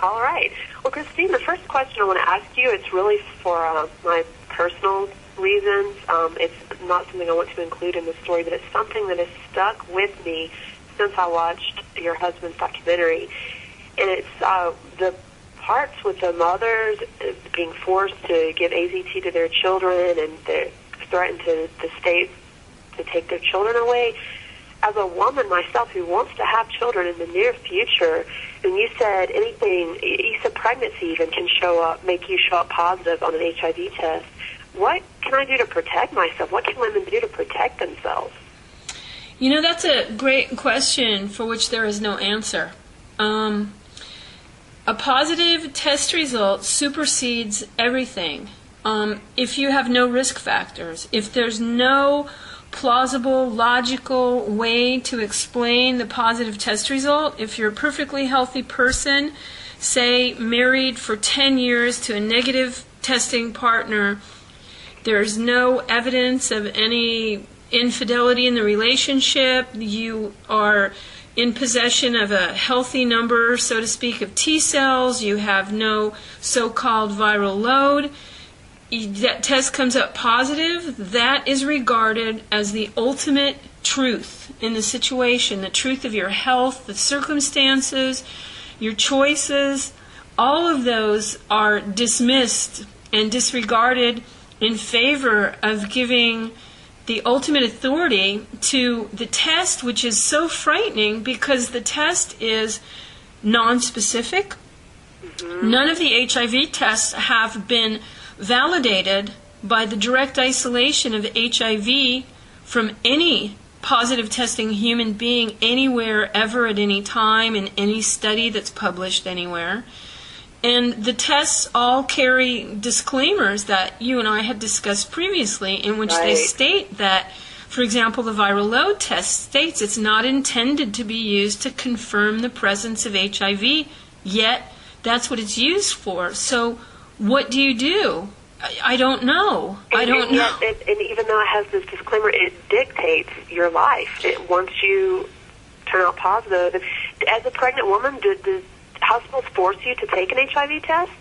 All right. Well, Christine, the first question I want to ask you, it's really for my personal reasons. It's not something I want to include in the story, but it's something that has stuck with me since I watched your husband's documentary. And it's the parts with the mothers being forced to give AZT to their children, and they threaten the state to take their children away. As a woman myself who wants to have children in the near future, and you said pregnancy even can make you show up positive on an HIV test. What can I do to protect myself? What can women do to protect themselves? You know, that's a great question for which there is no answer. A positive test result supersedes everything. If you have no risk factors, if there's no plausible, logical way to explain the positive test result, if you're a perfectly healthy person, say married for 10 years to a negative testing partner, there's no evidence of any infidelity in the relationship, you are in possession of a healthy number, so to speak, of T cells, you have no so-called viral load, that test comes up positive, that is regarded as the ultimate truth in the situation, the truth of your health, the circumstances, your choices. All of those are dismissed and disregarded in favor of giving the ultimate authority to the test, which is so frightening because the test is non-specific. Mm-hmm. None of the HIV tests have been validated by the direct isolation of HIV from any positive testing human being anywhere, ever, at any time, in any study that's published anywhere. And the tests all carry disclaimers that you and I had discussed previously, in which they state that, for example, the viral load test states it's not intended to be used to confirm the presence of HIV, yet that's what it's used for. So what do? I don't know. I don't know. And even though it has this disclaimer, it dictates your life. Once you turn out positive, as a pregnant woman, do hospitals force you to take an HIV test?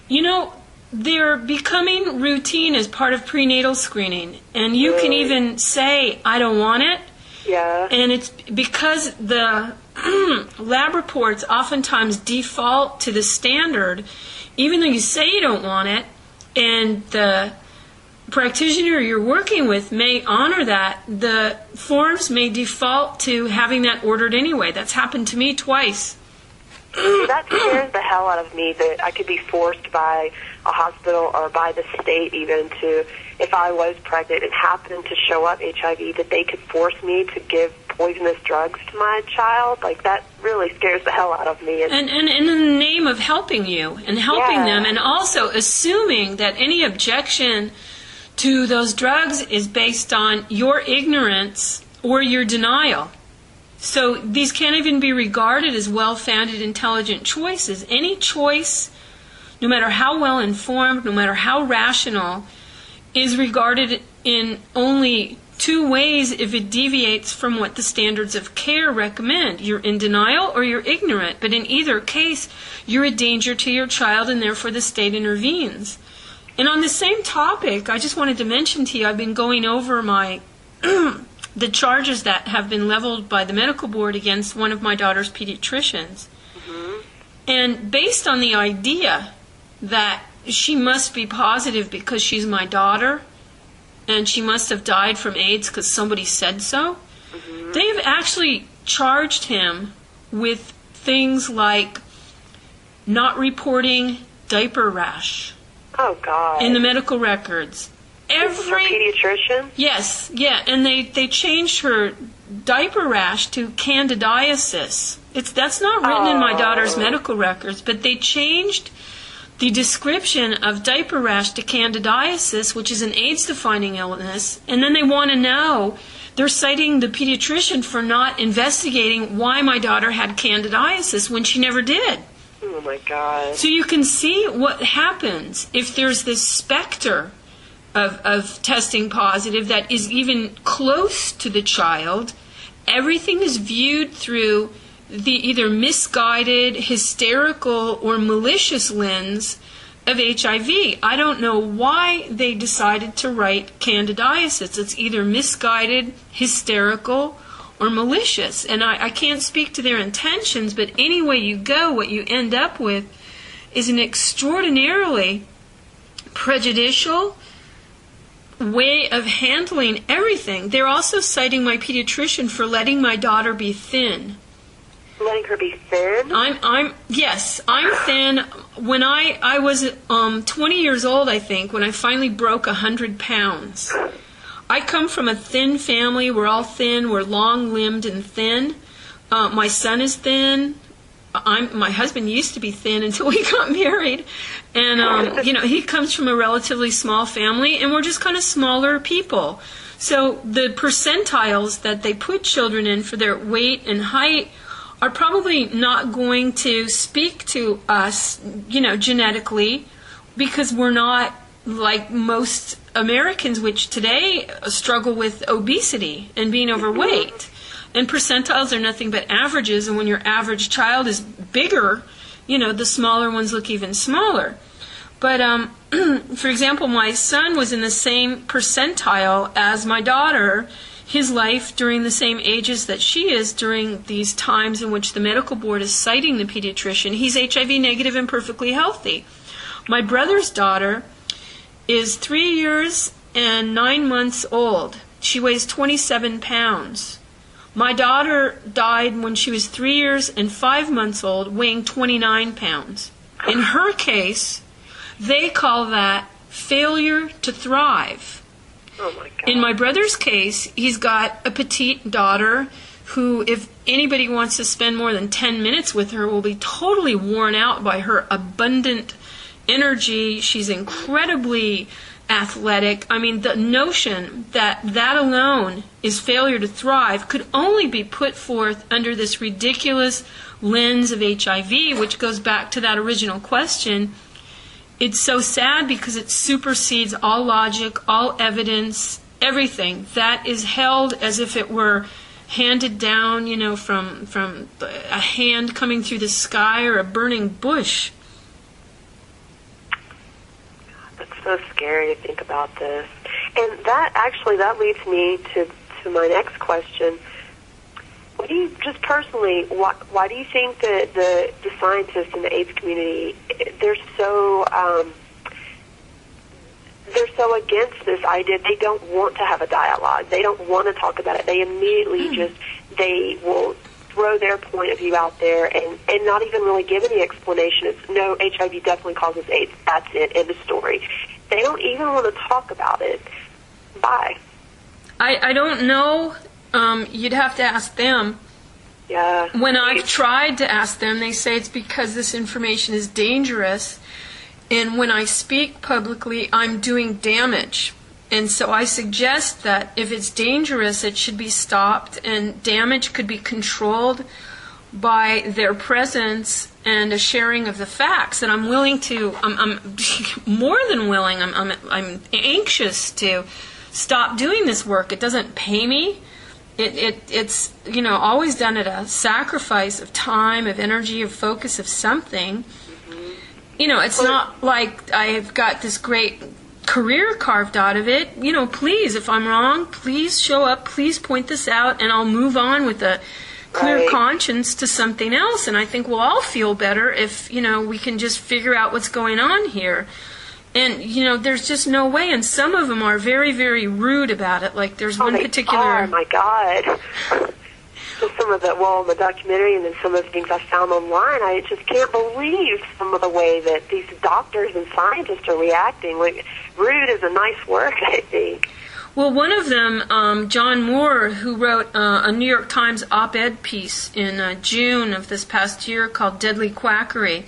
You know, they're becoming routine as part of prenatal screening. And you can even say, I don't want it. Yeah. And it's because the lab reports oftentimes default to the standard, even though you say you don't want it, and the practitioner you're working with may honor that, the forms may default to having that ordered anyway. That's happened to me twice. That scares the hell out of me, that I could be forced by a hospital or by the state even to, if I was pregnant and happened to show up HIV, that they could force me to give poisonous drugs to my child. Like, that really scares the hell out of me. And in the name of helping you and helping them, and also assuming that any objection to those drugs is based on your ignorance or your denial. So these can't even be regarded as well-founded, intelligent choices. Any choice, no matter how well-informed, no matter how rational, is regarded in only two ways if it deviates from what the standards of care recommend. You're in denial or you're ignorant. But in either case, you're a danger to your child, and therefore the state intervenes. And on the same topic, I just wanted to mention to you, I've been going over my the charges that have been leveled by the medical board against one of my daughter's pediatricians. Mm-hmm. And based on the idea that she must be positive because she's my daughter, and she must have died from AIDS because somebody said so, they've actually charged him with things like not reporting diaper rash. Oh, God. In the medical records. This is her pediatrician? Yes, yeah, and they changed her diaper rash to candidiasis. That's not written in my daughter's medical records, but they changed the description of diaper rash to candidiasis, which is an AIDS-defining illness, and then they want to know, they're citing the pediatrician for not investigating why my daughter had candidiasis when she never did. Oh, my God. So you can see what happens if there's this specter of testing positive that is even close to the child. Everything is viewed through the either misguided, hysterical, or malicious lens of HIV. I don't know why they decided to write candidiasis. It's either misguided, hysterical, or malicious. And I can't speak to their intentions, but any way you go, what you end up with is an extraordinarily prejudicial way of handling everything. They're also citing my pediatrician for letting my daughter be thin. Letting her be thin? I'm thin. When I was 20 years old, I think, when I finally broke 100 pounds. I come from a thin family. We're all thin. We're long-limbed and thin. My son is thin. My husband used to be thin until we got married. And, he comes from a relatively small family, and we're just kind of smaller people. So the percentiles that they put children in for their weight and height are probably not going to speak to us, genetically, because we're not like most Americans, which today struggle with obesity and being overweight. And percentiles are nothing but averages, and when your average child is bigger, the smaller ones look even smaller. But, for example, my son was in the same percentile as my daughter, his life during the same ages that she is during these times in which the medical board is citing the pediatrician. He's HIV negative and perfectly healthy. My brother's daughter is 3 years and 9 months old. She weighs 27 pounds. My daughter died when she was 3 years and 5 months old, weighing 29 pounds. In her case, they call that failure to thrive. Oh my God. In my brother's case, he's got a petite daughter who, if anybody wants to spend more than 10 minutes with her, will be totally worn out by her abundant energy. She's incredibly athletic. I mean, the notion that alone is failure to thrive could only be put forth under this ridiculous lens of HIV, which goes back to that original question. It's so sad because it supersedes all logic, all evidence, everything. That is held as if it were handed down, from a hand coming through the sky or a burning bush. It's so scary to think about this. And that leads me to my next question. What do you, just personally, why do you think that the scientists in the AIDS community, they're so against this idea? They don't want to have a dialogue. They don't want to talk about it. They immediately they will throw their point of view out there and not even really give any explanation. It's, no, HIV definitely causes AIDS. That's it, end of story. They don't even want to talk about it. Why? I don't know. You'd have to ask them. Yeah. When I've tried to ask them, they say it's because this information is dangerous. And when I speak publicly, I'm doing damage. And so I suggest that if it's dangerous, it should be stopped, and damage could be controlled by their presence and a sharing of the facts. And I'm willing to, I'm more than willing, I'm anxious to stop doing this work. It doesn't pay me. It's always done at a sacrifice of time, of energy, of focus, of something. It's not like I've got this great career carved out of it. Please, if I'm wrong, please show up, please point this out, and I'll move on with a clear conscience to something else. And I think we'll all feel better if, we can just figure out what's going on here. And, there's just no way. And some of them are very, very rude about it. Like there's one particular... Oh, my God. Some of the documentary and then some of the things I found online, I just can't believe some of the way that these doctors and scientists are reacting. Like, rude is a nice word, I think. Well, one of them, John Moore, who wrote a New York Times op-ed piece in June of this past year called Deadly Quackery,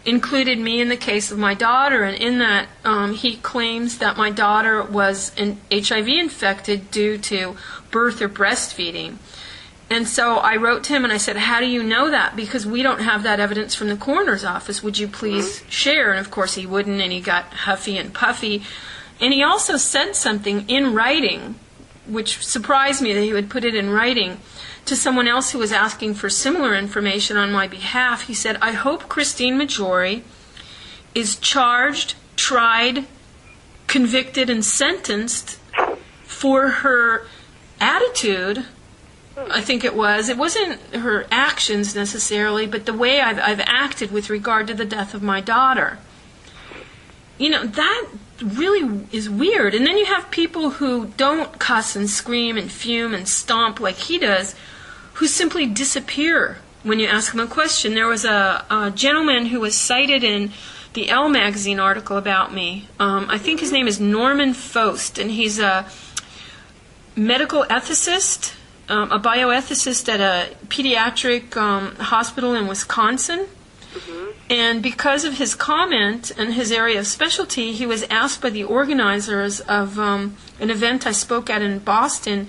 included me in the case of my daughter, and in that he claims that my daughter was HIV infected due to birth or breastfeeding. And so I wrote to him and I said, how do you know that? Because we don't have that evidence from the coroner's office. Would you please share? And of course he wouldn't, and he got huffy and puffy. And he also said something in writing, which surprised me that he would put it in writing, to someone else who was asking for similar information on my behalf, he said, I hope Christine Maggiore is charged, tried, convicted, and sentenced for her attitude. I think it wasn't her actions necessarily, but the way I've acted with regard to the death of my daughter. That really is weird. And then you have people who don't cuss and scream and fume and stomp like he does, who simply disappear when you ask them a question. There was a gentleman who was cited in the Elle magazine article about me. I think his name is Norman Faust, and he's a medical ethicist, a bioethicist at a pediatric hospital in Wisconsin. Mm-hmm. And because of his comment and his area of specialty, he was asked by the organizers of an event I spoke at in Boston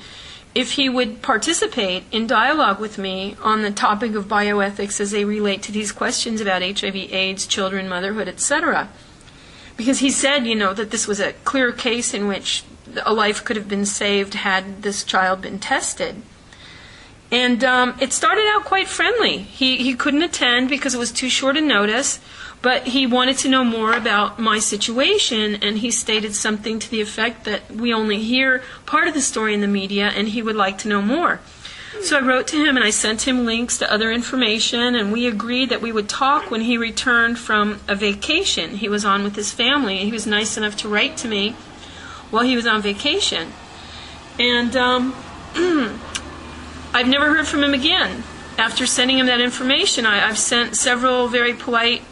if he would participate in dialogue with me on the topic of bioethics as they relate to these questions about HIV, AIDS, children, motherhood, etc. Because he said, that this was a clear case in which a life could have been saved had this child been tested. And it started out quite friendly. He couldn't attend because it was too short a notice, but he wanted to know more about my situation, and he stated something to the effect that we only hear part of the story in the media, and he would like to know more. So I wrote to him, and I sent him links to other information, and we agreed that we would talk when he returned from a vacation. He was on with his family, and he was nice enough to write to me while he was on vacation. And I've never heard from him again. After sending him that information, I've sent several very polite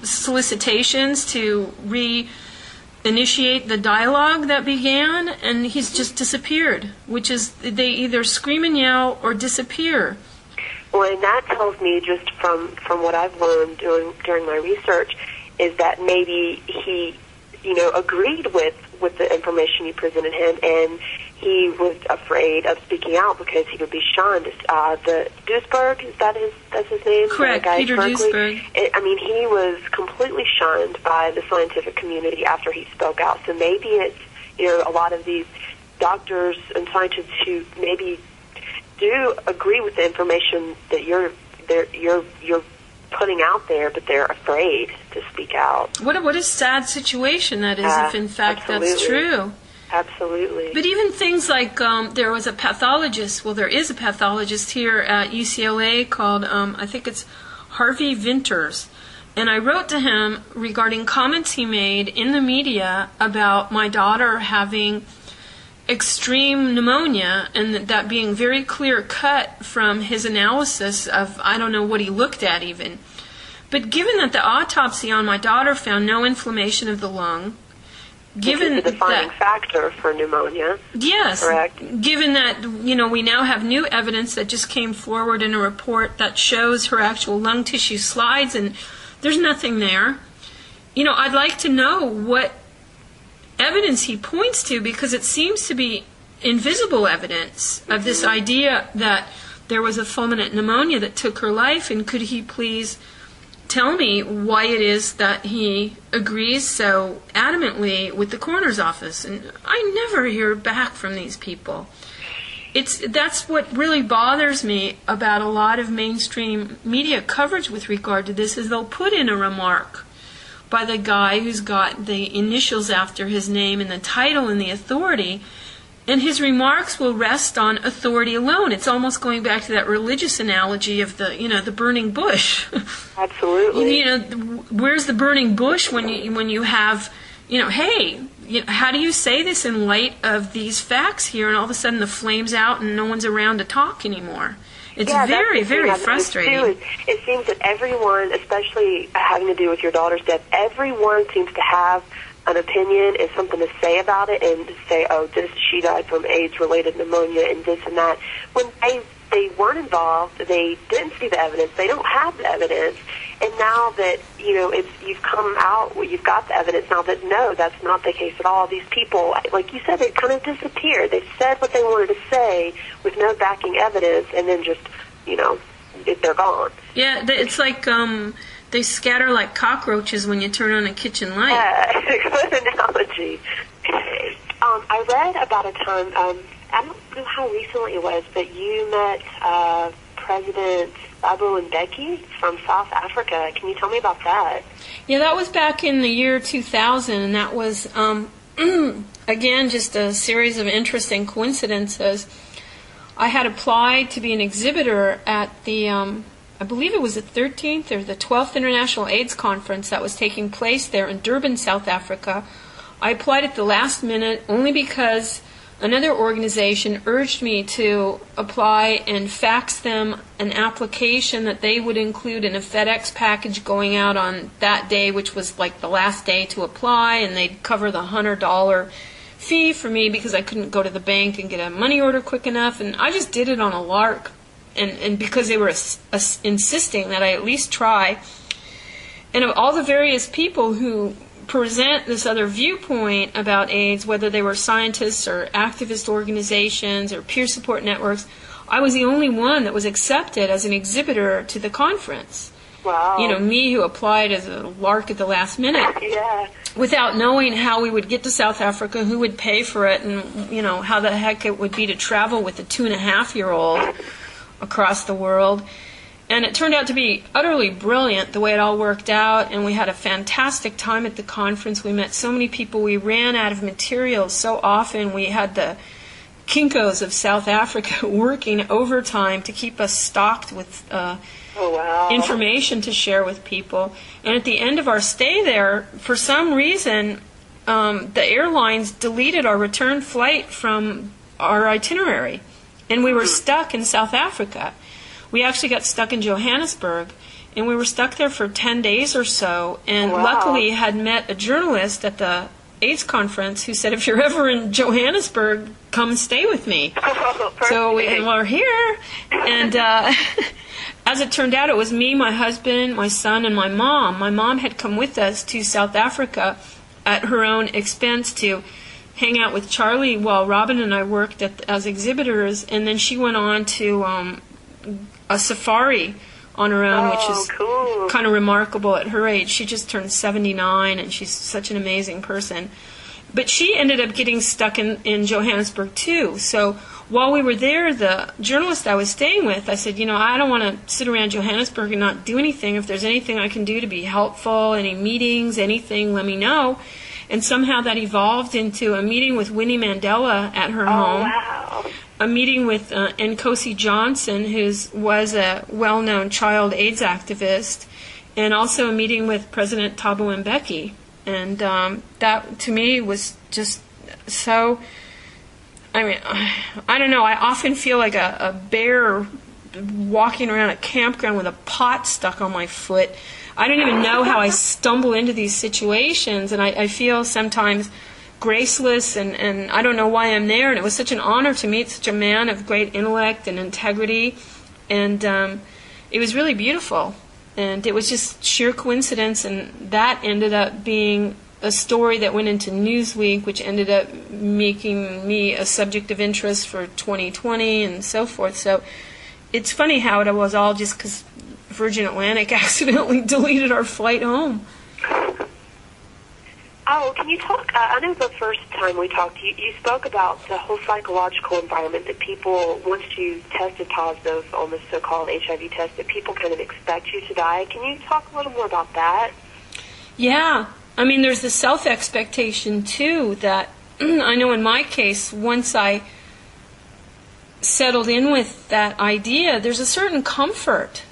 solicitations to reinitiate the dialogue that began, and he's just disappeared, which is they either scream and yell or disappear. Well, and that tells me, just from what I've learned during my research, is that maybe he, agreed with the information you presented him, and he was afraid of speaking out because he would be shunned. The Duisberg, that's his name? Correct, Peter Duisberg. He was completely shunned by the scientific community after he spoke out. So maybe it's, a lot of these doctors and scientists who maybe do agree with the information that you're putting out there, but they're afraid to speak out. What a sad situation that is, if in fact that's true. Absolutely. But even things like there is a pathologist here at UCLA called, I think it's Harvey Vinters. And I wrote to him regarding comments he made in the media about my daughter having extreme pneumonia, and that being very clear cut from his analysis of, I don't know what he looked at even. But given that the autopsy on my daughter found no inflammation of the lung, given the defining factor for pneumonia. Yes. Correct. Given that, we now have new evidence that just came forward in a report that shows her actual lung tissue slides, and there's nothing there. I'd like to know what evidence he points to, because it seems to be invisible evidence of this idea that there was a fulminant pneumonia that took her life, and could he please tell me why it is that he agrees so adamantly with the coroner's office. And I never hear back from these people. That's what really bothers me about a lot of mainstream media coverage with regard to this, is they'll put in a remark by the guy who's got the initials after his name and the title and the authority, and his remarks will rest on authority alone. It's almost going back to that religious analogy of the burning bush. Absolutely. Where's the burning bush when you have, hey, how do you say this in light of these facts here, and all of a sudden the flame's out and no one's around to talk anymore? It's very, very frustrating. It seems that everyone, especially having to do with your daughter's death, everyone seems to have an opinion and something to say about it, and to say, she died from AIDS-related pneumonia and this and that. When they weren't involved, they didn't see the evidence, they don't have the evidence, and now that, you've come out, you've got the evidence now that, no, that's not the case at all. These people, like you said, they kind of disappeared. They said what they wanted to say with no backing evidence, and then just, they're gone. Yeah, it's like, they scatter like cockroaches when you turn on a kitchen light. Yeah, good analogy. I read about a time, I don't know how recently it was, but you met President Mbeki from South Africa. Can you tell me about that? Yeah, that was back in the year 2000, and that was, again, just a series of interesting coincidences. I had applied to be an exhibitor at the, I believe it was the 13th or the 12th International AIDS Conference that was taking place there in Durban, South Africa. I applied at the last minute only because another organization urged me to apply and fax them an application that they would include in a FedEx package going out on that day, which was like the last day to apply, and they'd cover the $100 fee for me because I couldn't go to the bank and get a money order quick enough. And I just did it on a lark, and because they were insisting that I at least try. And of all the various people who present this other viewpoint about AIDS, whether they were scientists or activist organizations or peer support networks, I was the only one that was accepted as an exhibitor to the conference. Wow. You know, me who applied as a lark at the last minute. Yeah. Without knowing how we would get to South Africa, who would pay for it, and, you know, how the heck it would be to travel with a 2.5-year-old across the world. And it turned out to be utterly brilliant the way it all worked out, and we had a fantastic time at the conference. We met so many people. We ran out of materials so often. We had the Kinkos of South Africa working overtime to keep us stocked with information to share with people. And at the end of our stay there, for some reason, the airlines deleted our return flight from our itinerary, and we were stuck in South Africa. We actually got stuck in Johannesburg, and we were stuck there for 10 days or so, and luckily had met a journalist at the AIDS conference who said, if you're ever in Johannesburg, come stay with me. So we're here, and as it turned out, it was me, my husband, my son, and my mom. My mom had come with us to South Africa at her own expense to hang out with Charlie while Robin and I worked as exhibitors, and then she went on to a safari on her own, which is kind of remarkable at her age. She just turned 79, and she's such an amazing person. But she ended up getting stuck in Johannesburg, too. So while we were there, the journalist I was staying with, I said, you know, I don't want to sit around Johannesburg and not do anything. If there's anything I can do to be helpful, any meetings, anything, let me know. And somehow that evolved into a meeting with Winnie Mandela at her home. Wow. A meeting with Nkosi Johnson, who was a well-known child AIDS activist, and also a meeting with President Thabo Mbeki. And that, to me, was just so, I mean, I don't know, I often feel like a bear walking around a campground with a pot stuck on my foot. I don't even know how I stumble into these situations, and I feel sometimes graceless, and I don't know why I'm there. And it was such an honor to meet such a man of great intellect and integrity, and it was really beautiful. And it was just sheer coincidence, and that ended up being a story that went into Newsweek, which ended up making me a subject of interest for 2020 and so forth. So it's funny how it was all just because Virgin Atlantic accidentally deleted our flight home. Oh, can you talk, I know the first time we talked, you spoke about the whole psychological environment that people, once you tested positive on the so-called HIV test, that people kind of expect you to die. Can you talk a little more about that? Yeah. I mean, there's the self-expectation, too, that I know in my case, once I settled in with that idea, there's a certain comfort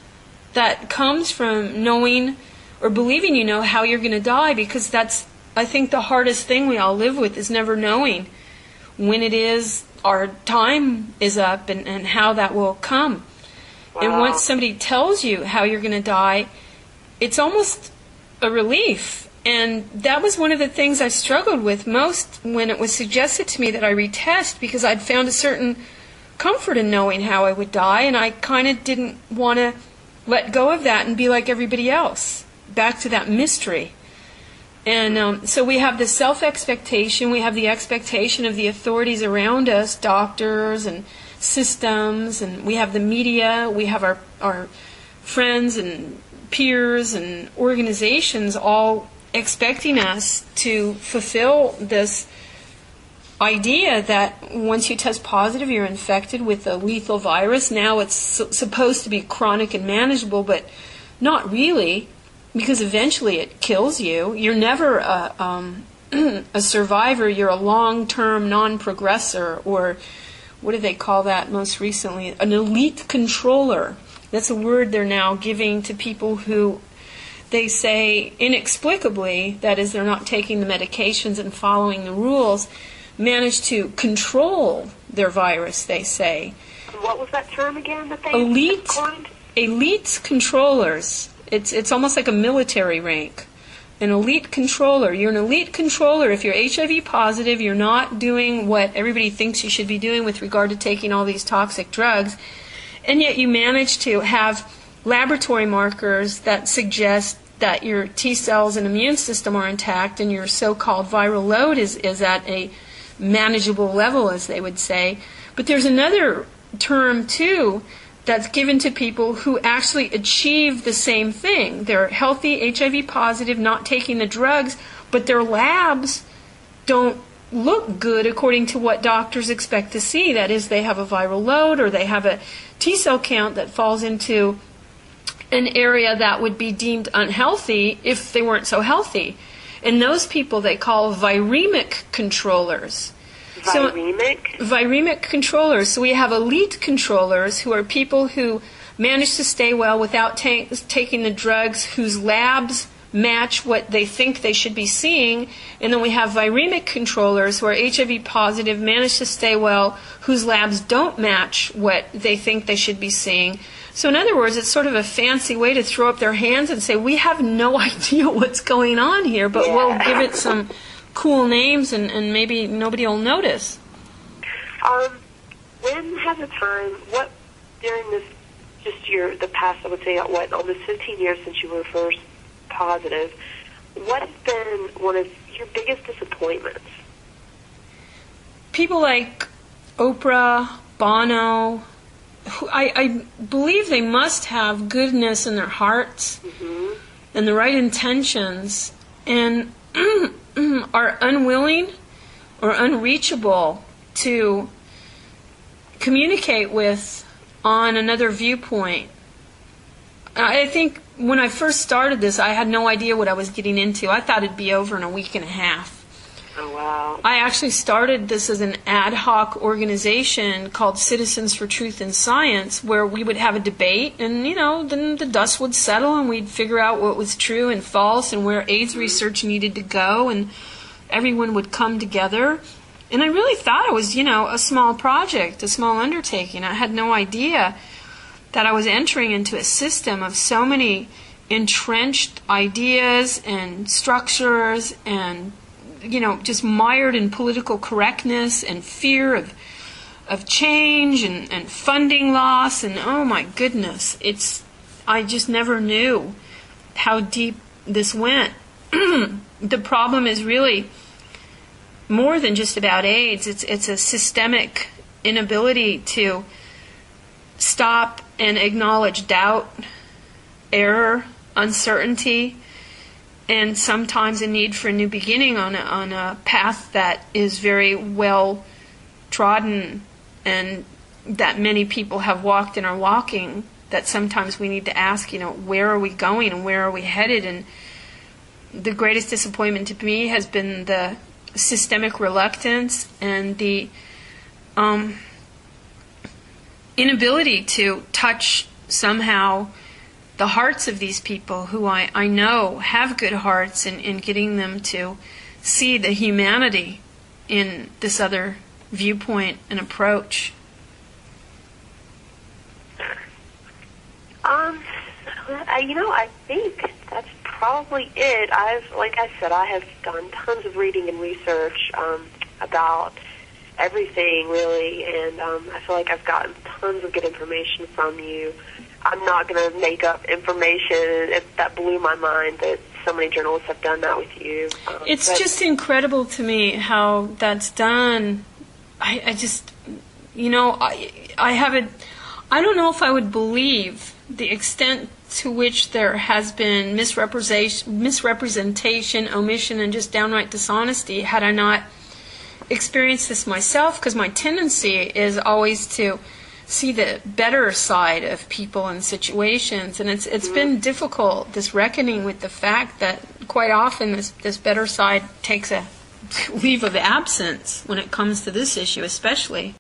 that comes from knowing or believing you know how you're going to die, because that's, I think, the hardest thing we all live with is never knowing when it is our time is up and how that will come. Wow. And once somebody tells you how you're going to die, it's almost a relief. And that was one of the things I struggled with most when it was suggested to me that I retest, because I'd found a certain comfort in knowing how I would die, and I kind of didn't want to let go of that and be like everybody else, back to that mystery. And so we have the self-expectation, we have the expectation of the authorities around us, doctors and systems, and we have the media, we have our friends and peers and organizations all expecting us to fulfill this idea that once you test positive, you're infected with a lethal virus. Now it's supposed to be chronic and manageable, but not really, because eventually it kills you. You're never a survivor. You're a long-term non-progressor, or what do they call that most recently? An elite controller. That's a word they're now giving to people who, they say inexplicably, that is, they're not taking the medications and following the rules, manage to control their virus, they say. What was that term again that they coined? Elite controllers. It's almost like a military rank. An elite controller. You're an elite controller if you're HIV positive, you're not doing what everybody thinks you should be doing with regard to taking all these toxic drugs, and yet you manage to have laboratory markers that suggest that your T cells and immune system are intact and your so-called viral load is at a manageable level, as they would say. But there's another term, too, that's given to people who actually achieve the same thing. They're healthy, HIV positive, not taking the drugs, but their labs don't look good according to what doctors expect to see. That is, they have a viral load, or they have a T cell count that falls into an area that would be deemed unhealthy if they weren't so healthy. And those people they call viremic controllers. Viremic controllers. So we have elite controllers, who are people who manage to stay well without taking the drugs, whose labs match what they think they should be seeing. And then we have viremic controllers, who are HIV positive, manage to stay well, whose labs don't match what they think they should be seeing. So in other words, it's sort of a fancy way to throw up their hands and say, we have no idea what's going on here, but we'll give it some cool names and maybe nobody will notice. When has a time, what, during this, just the past, I would say, almost 15 years since you were first positive, what has been one of your biggest disappointments? People like Oprah, Bono, who I believe they must have goodness in their hearts and the right intentions, and are unwilling or unreachable to communicate with on another viewpoint. I think when I first started this, I had no idea what I was getting into. I thought it'd be over in a week and a half. Oh, wow. I actually started this as an ad hoc organization called Citizens for Truth and Science, where we would have a debate, and, then the dust would settle, and we'd figure out what was true and false and where AIDS research needed to go, and everyone would come together. And I really thought it was, a small project, a small undertaking. I had no idea that I was entering into a system of so many entrenched ideas and structures and just mired in political correctness and fear of change and funding loss, and oh my goodness, I just never knew how deep this went. The problem is really more than just about AIDS. It's a systemic inability to stop and acknowledge doubt, error, uncertainty, and sometimes a need for a new beginning on a path that is very well trodden and that many people have walked and are walking, that sometimes we need to ask, where are we going and where are we headed? And the greatest disappointment to me has been the systemic reluctance and the inability to touch somehow the hearts of these people who I know have good hearts, and getting them to see the humanity in this other viewpoint and approach. I think that's probably it. Like I said, I have done tons of reading and research about everything, really, and I feel like I've gotten tons of good information from you. I'm not going to make up information. That blew my mind that so many journalists have done that with you. It's just incredible to me how that's done. I just, I haven't, I don't know if I would believe the extent to which there has been misrepresentation, omission, and just downright dishonesty had I not experienced this myself because my tendency is always to see the better side of people and situations, and it's been difficult, this reckoning with the fact that quite often this better side takes a leave of absence when it comes to this issue especially.